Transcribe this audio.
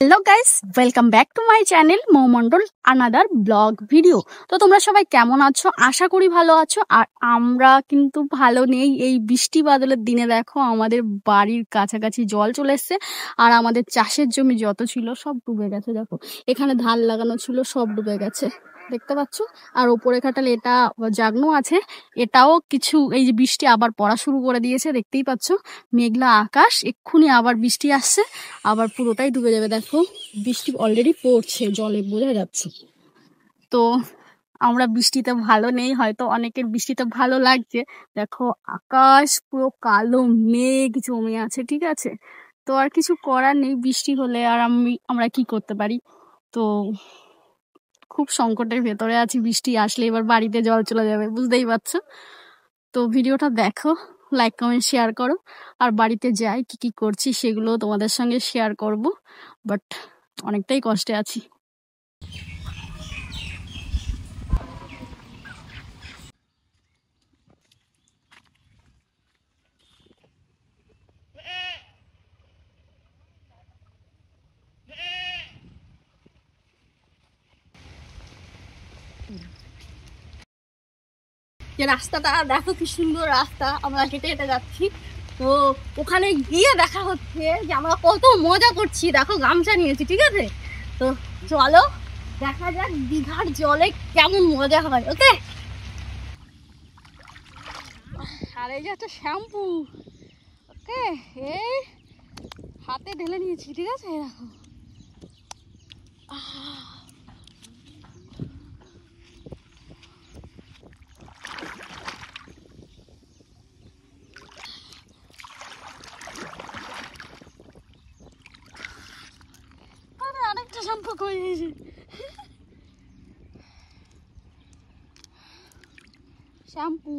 Hello guys, welcome back to my channel Moumondal another vlog video. তো তোমরা সবাই কেমন আছো? আশা করি ভালো আছো। আর আমরা কিন্তু ভালো নেই। এই বৃষ্টি বাদলের দিনে দেখো আমাদের বাড়ির কাছাকাছি জল চলে এসছে। আর আমাদের চাষের জমি যত ছিল সব ডুবে গেছে। দেখো এখানে ধান লাগানো ছিল, সব ডুবে গেছে, দেখতে পাচ্ছ। আর ওপরে খাটাল এটা জাগনো আছে, এটাও কিছু, এই যে বৃষ্টি আবার পড়া শুরু করে দিয়েছে, দেখতেই পাচ্ছ। মেঘলা আকাশ, এক্ষুনি আবার বৃষ্টি আসছে, আবার পুরোটাই ডুবে যাবে। দেখো বৃষ্টি অলরেডি পড়ছে, জলে বোঝা যাচ্ছে। তো আমরা বৃষ্টিতে ভালো নেই, হয়তো অনেকের বৃষ্টিতে ভালো লাগছে। দেখো আকাশ পুরো কালো মেঘ জমে আছে, ঠিক আছে। তো আর কিছু করার নেই, বৃষ্টি হলে আর আমরা কি করতে পারি। তো খুব সংকটের ভেতরে আছি, বৃষ্টি আসলে এবার বাড়িতে জল চলে যাবে, বুঝতেই পারছো। তো ভিডিওটা দেখো, লাইক কমেন্ট শেয়ার করো। আর বাড়িতে যাই কি কি করছি সেগুলো তোমাদের সঙ্গে শেয়ার করব। বাট অনেকটাই কষ্টে আছি। যে রাস্তাটা দেখো, কি সুন্দর রাস্তা, আমরা হেঁটে হেঁটে যাচ্ছি। তো ওখানে গিয়ে দেখা হচ্ছে যে আমরা কত মজা করছি। দেখো গামছা নিয়েছি, ঠিক আছে। তো চলো দেখা যাক দীঘার জলে কেমন মজা হয়। ওকে। আর এই যে একটা শ্যাম্পু, ওকে, এই হাতে ঢেলে নিয়েছি, ঠিক আছে। দেখো আরেকটা শ্যাম্পু করে দিয়েছি। শ্যাম্পু